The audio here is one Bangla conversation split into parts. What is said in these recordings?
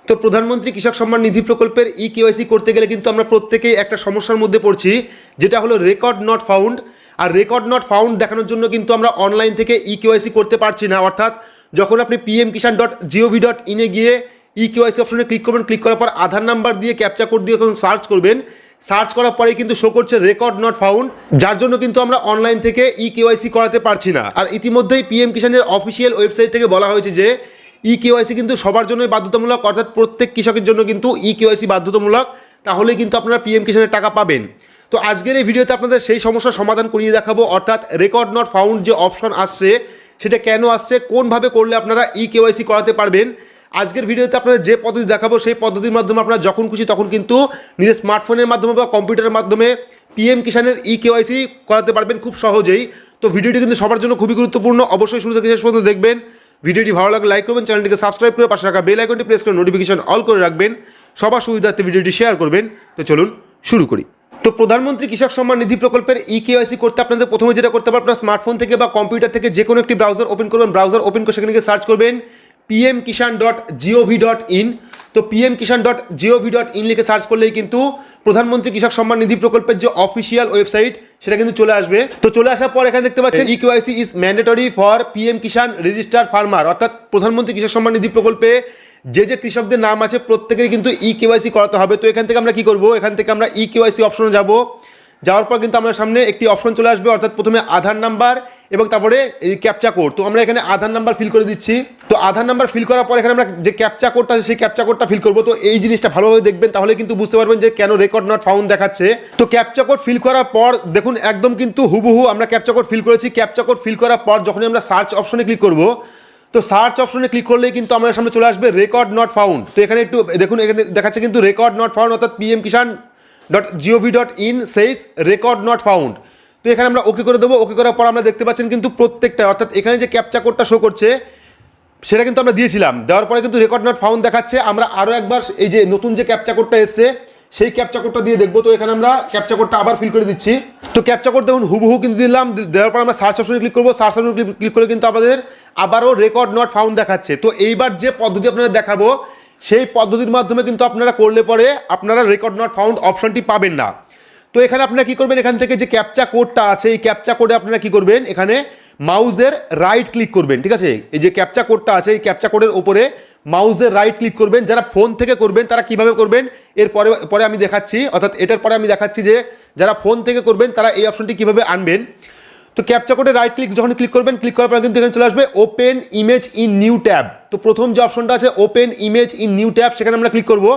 তো প্রধানমন্ত্রী কৃষক সম্মান নিধি প্রকল্পের কেওয়াইসি করতে গেলে কিন্তু আমরা প্রত্যেকেই একটা সমস্যার মধ্যে পড়ছি, যেটা হলো রেকর্ড নট ফাউন্ড। আর রেকর্ড নট ফাউন্ড দেখানোর জন্য কিন্তু আমরা অনলাইন থেকে কেওয়াইসি করতে পারছি না। অর্থাৎ যখন আপনি pmkisan.gov.in এ গিয়ে কেওয়াইসি অপশনে ক্লিক করবেন, ক্লিক করার পর আধার নাম্বার দিয়ে ক্যাপচা কোড দিয়ে যখন সার্চ করবেন, সার্চ করার পরেই কিন্তু শো করছে রেকর্ড নট ফাউন্ড, যার জন্য কিন্তু আমরা অনলাইন থেকে কেওয়াইসি করাতে পারছি না। আর ইতিমধ্যেই পিএম কিষানের অফিসিয়াল ওয়েবসাইট থেকে বলা হয়েছে যে কেওয়াইসি কিন্তু সবার জন্যই বাধ্যতামূলক, অর্থাৎ প্রত্যেক কৃষকের জন্য কিন্তু কেওয়াইসি বাধ্যতামূলক, তাহলে কিন্তু আপনারা পিএম কিষানের টাকা পাবেন। তো আজকের এই ভিডিওতে আপনাদের সেই সমস্যার সমাধান করিয়ে দেখাবো, অর্থাৎ রেকর্ড নট ফাউন্ড যে অপশন আসছে সেটা কেন আসছে, কোনভাবে করলে আপনারা কেওয়াইসি করাতে পারবেন। আজকের ভিডিওতে আপনাদের যে পদ্ধতি দেখাবো সেই পদ্ধতির মাধ্যমে আপনারা যখন খুশি তখন কিন্তু নিজের স্মার্টফোনের মাধ্যমে বা কম্পিউটারের মাধ্যমে পিএম কিষানের কেওয়াইসি করাতে পারবেন খুব সহজেই। তো ভিডিওটি কিন্তু সবার জন্য খুবই গুরুত্বপূর্ণ, অবশ্যই শুরু থেকে শেষ পর্যন্ত দেখবেন। ভিডিওটি ভালো লাগলে লাইক করবেন, চ্যানেলটিকে সাবস্ক্রাইব করে পাশে রাখা বেল আইকনটি প্রেস করে নোটিফিকেশন অল করে রাখবেন, সবার সুবিধার্থে ভিডিওটি শেয়ার করবেন। তো চলুন শুরু করি। তো প্রধানমন্ত্রী কৃষক সম্মান নিধি প্রকল্পের কেওয়াইসি করতে আপনাদের প্রথমে যেটা করতে হবে, আপনার স্মার্টফোন থেকে বা কম্পিউটার থেকে যে কোনো একটি ব্রাউজার ওপেন করবেন, ব্রাউজার ওপেন করে সেখানে গিয়ে সার্চ করবেন pmkisan.gov.in। তো pmkisan.gov.in লিখে সার্চ করলেই কিন্তু প্রধানমন্ত্রী কৃষক সম্মান নিধি প্রকল্পের যে অফিসিয়াল ওয়েবসাইট সেটা কিন্তু চলে আসবে। তো চলে আসার পর এখানে দেখতে পাচ্ছেন KYC is mandatory for PM Kisan register farmer, অর্থাৎ প্রধানমন্ত্রী কৃষক সম্মান নিধি প্রকল্পে যে কৃষকদের নাম আছে প্রত্যেকেরই কিন্তু কেওয়াইসি করাতে হবে। তো এখান থেকে আমরা কি করব, এখান থেকে আমরা কেওয়াইসি অপশনে যাব। যাওয়ার পর কিন্তু আমার সামনে একটি অপশন চলে আসবে, অর্থাৎ প্রথমে আধার নাম্বার এবং তারপরে এই ক্যাপচা কোড। তো আমরা এখানে আধার নাম্বার ফিল করে দিচ্ছি। তো আধার নাম্বার ফিল করার পর এখানে আমরা যে ক্যাপচা কোডটা আছে সেই ক্যাপচা কোডটা ফিল করব। তো এই জিনিসটা ভালোভাবে দেখবেন, তাহলে কিন্তু বুঝতে পারবেন যে কেন রেকর্ড নট ফাউন্ড দেখাচ্ছে। তো ক্যাপচা কোড ফিল করার পর দেখুন একদম কিন্তু হুবহু আমরা ক্যাপচা কোড ফিল করেছি। ক্যাপচা কোড ফিল করার পর যখনই আমরা সার্চ অপশনে ক্লিক করব, তো সার্চ অপশনে ক্লিক করলেই কিন্তু আমাদের সামনে চলে আসবে রেকর্ড নট ফাউন্ড। তো এখানে একটু দেখুন, এখানে দেখাচ্ছে কিন্তু রেকর্ড নট ফাউন্ড, অর্থাৎ pmkisan.gov.in says record not found. তো এখানে আমরা ওকে করে দেবো। ওকে করার পর আমরা দেখতে পাচ্ছেন কিন্তু প্রত্যেকটা, অর্থাৎ এখানে যে ক্যাপচা কোডটা শো করছে সেটা কিন্তু আমরা দিয়েছিলাম, দেওয়ার পরে কিন্তু রেকর্ড নট ফাউন্ড দেখাচ্ছে। আমরা আরও একবার এই যে নতুন যে ক্যাপচা কোডটা এসছে সেই ক্যাপচা কোডটা দিয়ে দেখবো। তো এখানে আমরা ক্যাপচা কোডটা আবার ফিল করে দিচ্ছি। তো ক্যাপচা কোড দেখুন হুবহু কিন্তু দিলাম, দেওয়ার পর আমরা সার্চ অপশনে ক্লিক করবো। সার্চ অপশনে ক্লিক করলে কিন্তু আমাদের আবারও রেকর্ড নট ফাউন্ড দেখাচ্ছে। তো এইবার যে পদ্ধতি আপনাদের দেখাবো সেই পদ্ধতির মাধ্যমে কিন্তু আপনারা করলে পরে আপনারা রেকর্ড নট ফাউন্ড অপশনটি পাবেন না। তো এখানে আপনারা কি করবেন, এখান থেকে যে ক্যাপচা কোডটা আছে এই ক্যাপচা কোডে আপনারা কি করবেন, এখানে মাউসের রাইট ক্লিক করবেন। ঠিক আছে, এই যে ক্যাপচা কোডটা আছে এই ক্যাপচা কোডের উপরে মাউসের রাইট ক্লিক করবেন। যারা ফোন থেকে করবেন তারা কিভাবে করবেন এর পরে আমি দেখাচ্ছি, অর্থাৎ এটার পরে আমি দেখাচ্ছি যে যারা ফোন থেকে করবেন তারা এই অপশনটি কিভাবে আনবেন। তো ক্যাপচা কোডে রাইট ক্লিক যখন ক্লিক করবেন, ক্লিক করার পর কিন্তু এখানে চলে আসবে open image in new tab. তো প্রথম যে অপশনটা আছে open image in new tab, সেখানে আমরা ক্লিক করব।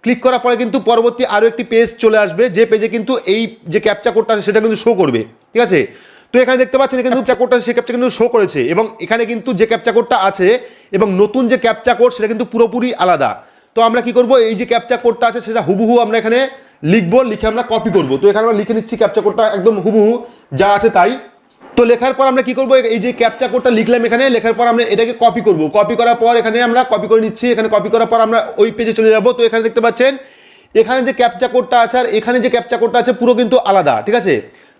ক্লিক করার পরে কিন্তু পরবর্তী আরও একটি পেজ চলে আসবে, যে পেজে কিন্তু এই যে ক্যাপচা কোডটা আছে সেটা কিন্তু শো করবে। ঠিক আছে, তো এখানে দেখতে পাচ্ছেন কিন্তু ক্যাপচা কোডটা আছে সেই ক্যাপচা কিন্তু শো করেছে, এবং এখানে কিন্তু যে ক্যাপচা কোডটা আছে এবং নতুন যে ক্যাপচা কোড সেটা কিন্তু পুরোপুরি আলাদা। তো আমরা কি করব, এই যে ক্যাপচা কোডটা আছে সেটা হুবহু আমরা এখানে লিখবো, লিখে আমরা কপি করব। তো এখানে আমরা লিখে নিচ্ছি ক্যাপচা কোডটা একদম হুবহু যা আছে তাই। তো লেখার পর আমরা কি করব, এই যে ক্যাপচা কোডটা লিখলাম এখানে, লেখার পর আমরা এটাকে কপি করব। কপি করার পর এখানে আমরা কপি করে নিচ্ছি। এখানে কপি করার পর আমরা ওই পেজে চলে যাব। তো এখানে দেখতে পাচ্ছেন এখানে যে ক্যাপচা কোডটা আছে আর এখানে যে ক্যাপচা কোডটা আছে পুরো কিন্তু আলাদা। ঠিক আছে,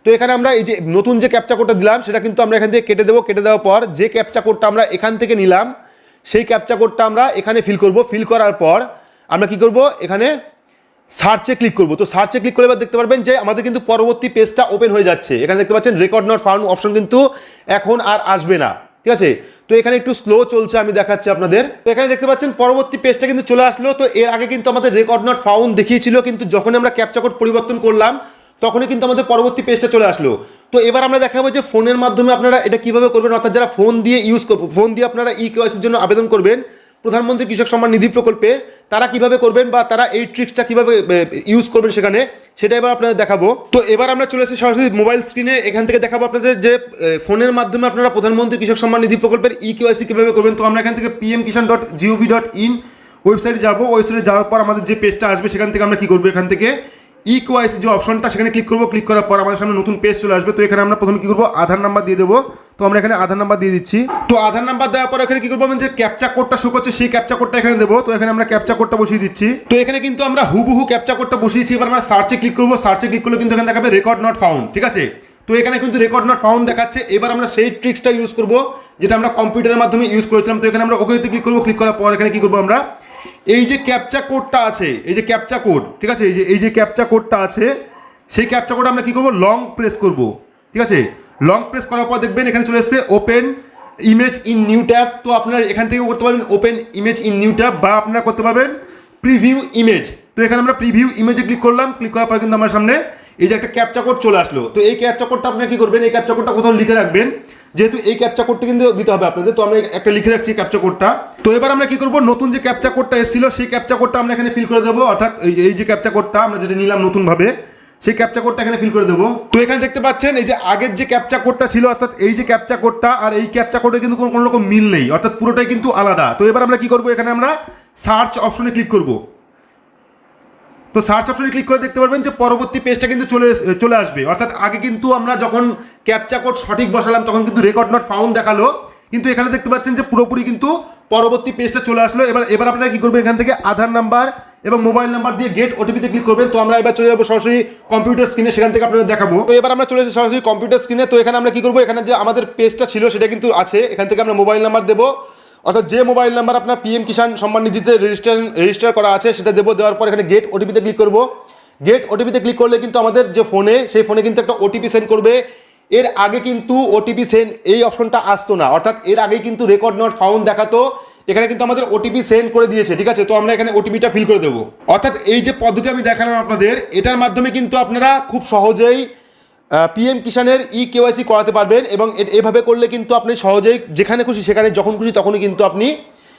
তো এখানে আমরা এই যে নতুন যে ক্যাপচা কোডটা দিলাম সেটা কিন্তু আমরা এখান থেকে কেটে দেবো। কেটে দেওয়ার পর যে ক্যাপচা কোডটা আমরা এখান থেকে নিলাম সেই ক্যাপচা কোডটা আমরা এখানে ফিল করব। ফিল করার পর আমরা কি করব, এখানে সার্চে ক্লিক করব। তো সার্চে ক্লিক করলে এবার দেখতে পারবেন যে আমাদের কিন্তু পরবর্তী পেজটা ওপেন হয়ে যাচ্ছে। এখানে দেখতে পাচ্ছেন রেকর্ড নট ফাউন্ড অপশন কিন্তু এখন আর আসবে না। ঠিক আছে, তো এখানে একটু স্লো চলছে, আমি দেখাচ্ছি আপনাদের। তো এখানে দেখতে পাচ্ছেন পরবর্তী পেজটা কিন্তু চলে আসলো। তো এর আগে কিন্তু আমাদের রেকর্ড নট ফাউন্ড দেখিয়েছিল, কিন্তু যখন আমরা ক্যাপচা কোড পরিবর্তন করলাম তখনই কিন্তু আমাদের পরবর্তী পেজটা চলে আসলো। তো এবার আমরা দেখাবো যে ফোনের মাধ্যমে আপনারা এটা কিভাবে করবেন, অর্থাৎ যারা ফোন দিয়ে আপনারা কেওয়াইসির জন্য আবেদন করবেন প্রধানমন্ত্রী কৃষক সম্মান নিধি প্রকল্পে, তারা কিভাবে করবেন বা তারা এই ট্রিক্সটা কিভাবে ইউজ করবেন সেখানে, সেটা এবার আপনাদের দেখাবো। তো এবার আমরা চলে এসেছি সরাসরি মোবাইল স্ক্রিনে। এখান থেকে দেখাবো আপনাদের যে ফোনের মাধ্যমে আপনারা প্রধানমন্ত্রী কৃষক সম্মান নিধি প্রকল্পের কেওয়াইসি কিভাবে করবেন। তো আমরা এখান থেকে pmkisan.gov.in ওয়েবসাইটে যাবো। ওয়েবসাইটে যাওয়ার পর আমাদের যে পেজটা আসবে সেখান থেকে আমরা কি করবো, এখান থেকে কেওয়াইসি যে অপশনটা সেখানে ক্লিক করবো। ক্লিক করার পর আমাদের সামনে নতুন পেজ চলে আসবে। তো এখানে আমরা প্রথমে কি করবো, আধার নাম্বার দিয়ে দেবো। তো আমরা এখানে আধার নাম্বার দিয়ে দিচ্ছি। তো আধার নাম্বার দেওয়ার পর এখানে কি করবো, যে ক্যাপচা কোডটা শো করছে সেই ক্যাপচা কোডটা এখানে দেবো। তো এখানে আমরা ক্যাপচা কোডটা বসিয়ে দিচ্ছি। তো এখানে কিন্তু আমরা হুবহু ক্যাপচা কোডটা বসিয়েছি। এবার আমরা সার্চে ক্লিক করবো। সার্চে ক্লিক করলে কিন্তু এখানে দেখাবে রেকর্ড নট ফাউন্ড। ঠিক আছে, তো এখানে কিন্তু রেকর্ড নট ফাউন্ড দেখাচ্ছে। এবার আমরা সেই ট্রিক্সটা ইউজ করবো যেটা আমরা কম্পিউটারের মাধ্যমে ইউজ করেছিলাম। তো এখানে আমরা ওকেতে ক্লিক করবো। ক্লিক করার পর এখানে কি করবো, আমরা এই যে ক্যাপচা কোডটা আছে, এই যে ক্যাপচা কোড, ঠিক আছে, এই যে ক্যাপচা কোডটা আছে, সেই ক্যাপচা কোড আমরা কী করবো, লং প্রেস করব, ঠিক আছে। লং প্রেস করার পর দেখবেন এখানে চলে এসছে open image in new tab. তো আপনারা এখান থেকে করতে পারবেন open image in new tab, বা আপনারা করতে পারবেন প্রিভিউ ইমেজ। তো এখানে আমরা প্রিভিউ ইমেজে ক্লিক করলাম, ক্লিক করার পর কিন্তু আমার সামনে এই যে একটা ক্যাপচা কোড চলে আসলো। তো এই ক্যাপচা কোডটা আপনারা কী করবেন, এই ক্যাপচা কোডটা কোথাও লিখে রাখবেন, যেহেতু এই ক্যাপচা কোডটা কিন্তু দিতে হবে আপনাদের। তো আমরা একটা লিখে রাখছি ক্যাপচা কোডটা। তো এবার আমরা কী করবো, নতুন যে ক্যাপচা কোডটা এসেছিলো সেই ক্যাপচা কোডটা আমরা এখানে ফিল করে দেবো, অর্থাৎ এই যে ক্যাপচা কোডটা আমরা যেটা নিলাম নতুনভাবে, সেই ক্যাপচা কোডটা এখানে ফিল করে দেবো। তো এখানে দেখতে পাচ্ছেন এই যে আগের যে ক্যাপচা কোডটা ছিল, অর্থাৎ এই যে ক্যাপচা কোডটা আর এই ক্যাপচা কোডে কিন্তু কোনো রকম মিল নেই, অর্থাৎ পুরোটাই কিন্তু আলাদা। তো এবার আমরা কী করবো, এখানে আমরা সার্চ অপশনে ক্লিক করব। তো সার্চ অপশনে ক্লিক করে দেখতে পারবেন যে পরবর্তী পেজটা কিন্তু চলে আসবে। অর্থাৎ আগে কিন্তু আমরা যখন ক্যাপচা কোড সঠিক বসালাম তখন কিন্তু রেকর্ড নট ফাউন্ড দেখালো, কিন্তু এখানে দেখতে পাচ্ছেন যে পুরোপুরি কিন্তু পরবর্তী পেজটা চলে আসলো। এবার আপনারা কী করবেন, এখান থেকে আধার নাম্বার এবং মোবাইল নাম্বার দিয়ে গেট ওটিপিতে ক্লিক করবেন। তো আমরা এবার চলে যাবো সরাসরি কম্পিউটার স্ক্রিনে, সেখান থেকে আপনাদের দেখাবো। তো এবার আমরা চলে যাচ্ছি সরাসরি কম্পিউটার স্ক্রিনে। তো এখানে আমরা কী করবো, এখানে যে আমাদের পেজটা ছিল সেটা কিন্তু আছে, এখান থেকে আমরা মোবাইল নাম্বার দেবো, অর্থাৎ যে মোবাইল নাম্বার আপনার পিএম কিষাণ সম্মান নিধিতে রেজিস্টার করা আছে সেটা দেবো। দেওয়ার পর এখানে গেট ওটিপিতে ক্লিক করবো। গেট ওটিপিতে ক্লিক করলে কিন্তু আমাদের যে ফোনে, সেই ফোনে কিন্তু একটা ওটিপি সেন্ড করবে। এর আগে কিন্তু ওটিপি সেন্ড এই অপশনটা আসতো না, অর্থাৎ এর আগে কিন্তু রেকর্ড নট ফাউন্ড দেখাতো, এখানে কিন্তু আমাদের ওটিপি সেন্ড করে দিয়েছে, ঠিক আছে। তো আমরা এখানে ওটিপিটা ফিল করে দেবো। অর্থাৎ এই যে পদ্ধতি আমি দেখালাম আপনাদের, এটার মাধ্যমে কিন্তু আপনারা খুব সহজেই পিএম কিষাণের কেওয়াইসি করাতে পারবেন, এবং এভাবে করলে কিন্তু আপনি সহজেই যেখানে খুশি সেখানে যখন খুশি তখনই কিন্তু আপনি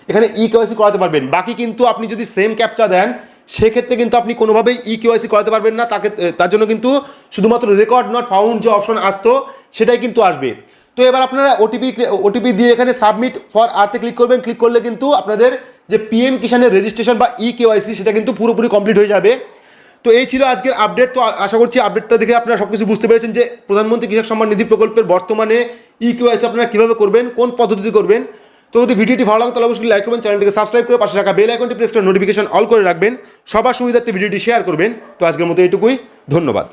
এখানে কেওয়াইসি করাতে পারবেন। বাকি কিন্তু আপনি যদি সেম ক্যাপচা দেন সেক্ষেত্রে কিন্তু আপনি কোনোভাবেই কেওয়াইসি করাতে পারবেন না, তার জন্য কিন্তু শুধুমাত্র রেকর্ড নট ফাউন্ড যে অপশন আসতো সেটাই কিন্তু আসবে। তো এবার আপনারা ওটিপি দিয়ে এখানে সাবমিট ফর আর্থে ক্লিক করবেন। ক্লিক করলে কিন্তু আপনাদের যে পিএম কিষাণের রেজিস্ট্রেশন বা কেওয়াইসি সেটা কিন্তু পুরোপুরি কমপ্লিট হয়ে যাবে। তো এই ছিল আজকের আপডেট। তো আশা করছি আপডেটটা দেখে আপনারা সব কিছু বুঝতে পেরেছেন যে প্রধানমন্ত্রী কৃষক সম্মান নিধি প্রকল্পের বর্তমানে কেওয়াইসি আপনারা কীভাবে করবেন, কোন পদ্ধতিতে করবেন। তো যদি ভিডিওটি ভালো লাগে তাহলে অবশ্যই লাইক করবেন, চ্যানেলটিকে সাবস্ক্রাইব করে পাশে রাখা বেল আইকনটি প্রেস করে নোটিফিকেশন অল করে রাখবেন, সবার সুবিধার্থে ভিডিওটি শেয়ার করবেন। তো আজকের মতো এইটুকুই, ধন্যবাদ।